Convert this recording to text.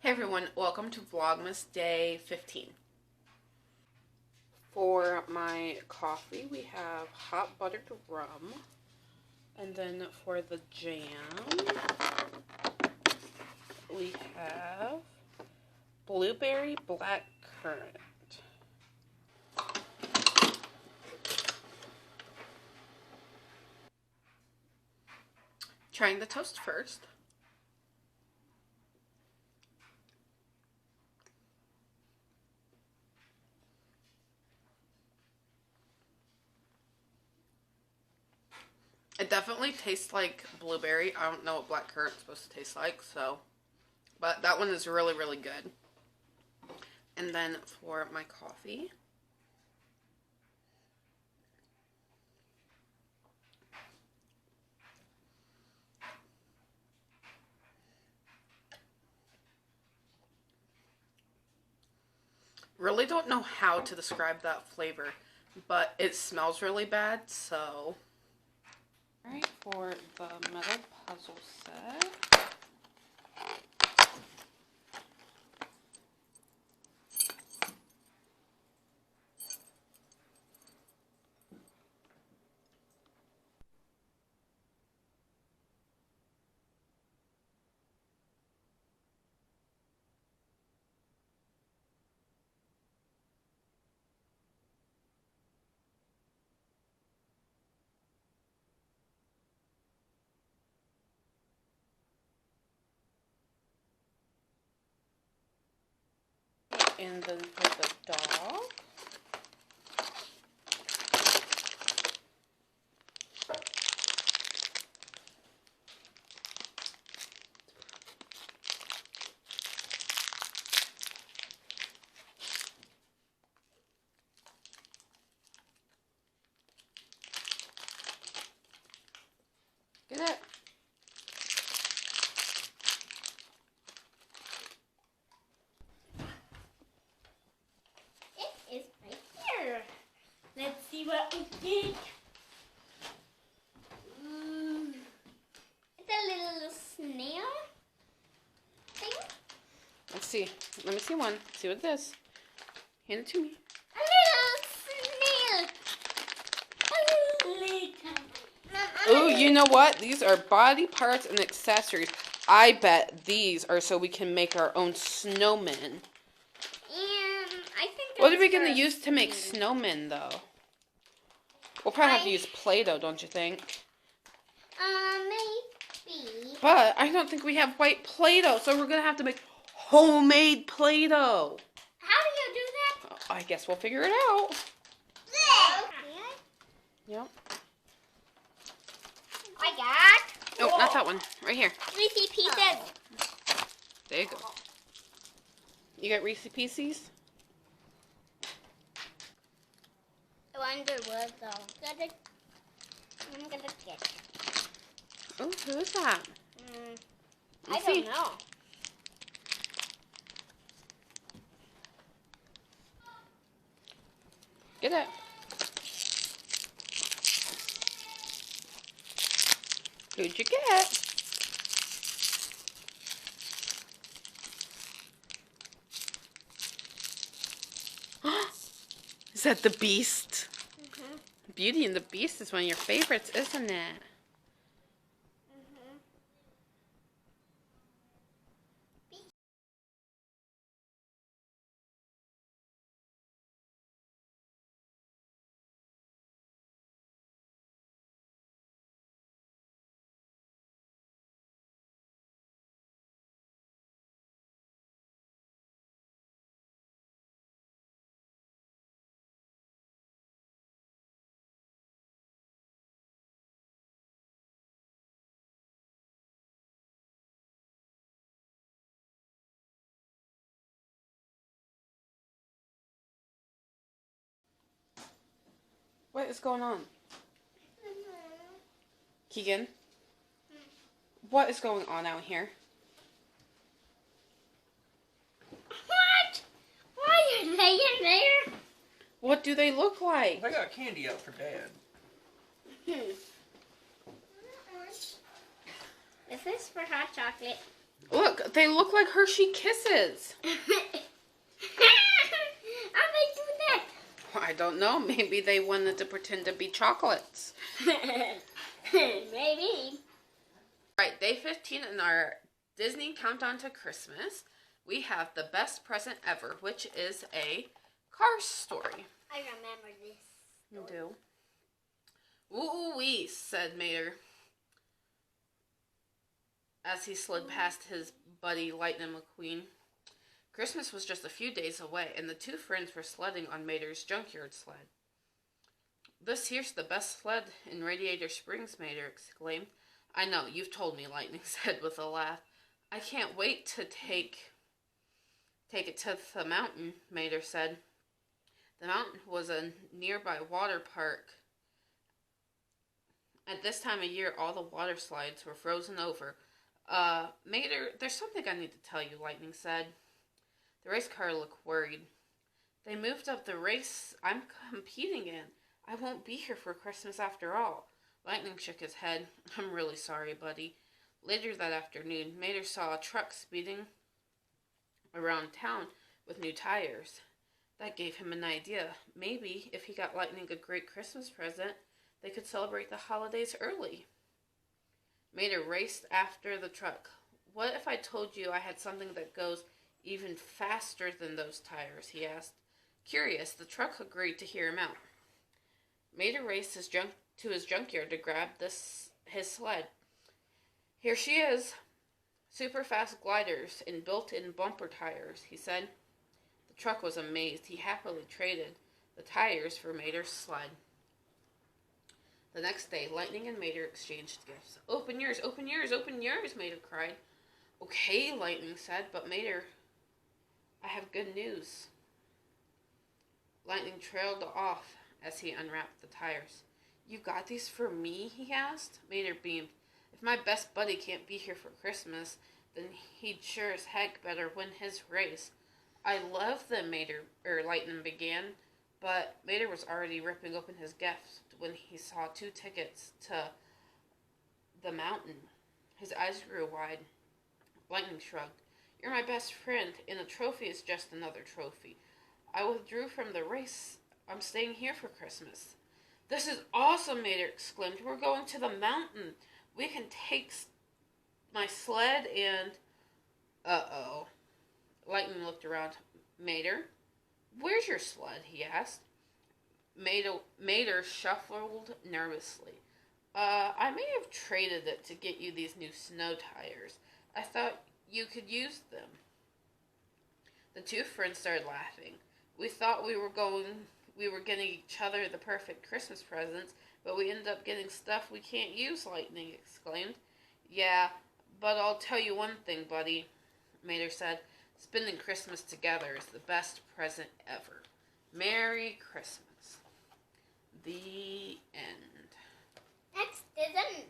Hey everyone, welcome to Vlogmas day 15. For my coffee, we have hot buttered rum. And then for the jam, we have blueberry black currant. Trying the toast first. It definitely tastes like blueberry. I don't know what black currant's supposed to taste like, so. But that one is really, really good. And then for my coffee, really don't know how to describe that flavor, but it smells really bad, so. Alright, for the metal puzzle set. And then for the dog, get it? Let's see what we think. It's a little snail thing. Let's see. Let me see one. See what it is. Hand it to me. A little snail. Oh, you know what? These are body parts and accessories. I bet these are so we can make our own snowmen. What are we going to use to make snowmen, though? We'll probably have to use Play-Doh, don't you think? Maybe. But I don't think we have white Play-Doh, so we're going to have to make homemade Play-Doh. How do you do that? I guess we'll figure it out. Yep. I got. Oh, not that one. Right here. Reese's Pieces. There you go. You got Reese's Pieces? I wonder what though. I'm gonna get it. Oh, who is that? I don't know. Get it. Who'd you get? Is that the Beast? Beauty and the Beast is one of your favorites, isn't it? What is going on? Keegan? What is going on out here? What? Why are you laying there? What do they look like? I got candy out for Dad. Is this for hot chocolate? Look, they look like Hershey Kisses. How they do that? I don't know. Maybe they wanted to pretend to be chocolates. Maybe. Alright, day 15 in our Disney Countdown to Christmas. We have the best present ever, which is a Cars story. I remember this. You do? Woo-wee, said Mater, as he slid past his buddy Lightning McQueen. Christmas was just a few days away, and the two friends were sledding on Mater's junkyard sled. This here's the best sled in Radiator Springs, Mater exclaimed. I know, you've told me, Lightning said with a laugh. I can't wait to take it to the mountain, Mater said. The mountain was a nearby water park. At this time of year, all the water slides were frozen over. Mater, there's something I need to tell you, Lightning said. The race car looked worried. They moved up the race I'm competing in. I won't be here for Christmas after all. Lightning shook his head. I'm really sorry, buddy. Later that afternoon, Mater saw a truck speeding around town with new tires. That gave him an idea. Maybe, if he got Lightning a great Christmas present, they could celebrate the holidays early. Mater raced after the truck. What if I told you I had something that goes even faster than those tires, he asked. Curious, the truck agreed to hear him out. Mater raced to his junkyard to grab his sled. Here she is. Super fast gliders and built-in bumper tires, he said. The truck was amazed. He happily traded the tires for Mater's sled. The next day, Lightning and Mater exchanged gifts. Open yours, open yours, open yours, Mater cried. Okay, Lightning said, but Mater, I have good news. Lightning trailed off as he unwrapped the tires. You got these for me, he asked. Mater beamed. If my best buddy can't be here for Christmas, then he'd sure as heck better win his race. I love them, Lightning began, but Mater was already ripping open his gift when he saw 2 tickets to the mountain. His eyes grew wide. Lightning shrugged. You're my best friend, and a trophy is just another trophy. I withdrew from the race. I'm staying here for Christmas. This is awesome, Mater exclaimed. We're going to the mountain. We can take my sled and... Uh-oh. Lightning looked around. Mater? Where's your sled? He asked. Mater shuffled nervously. I may have traded it to get you these new snow tires. I thought you could use them. The two friends started laughing. We thought we were getting each other the perfect Christmas presents, but we ended up getting stuff we can't use, Lightning exclaimed. Yeah, but I'll tell you one thing, buddy, Mater said. Spending Christmas together is the best present ever. Merry Christmas. The end. Next isn't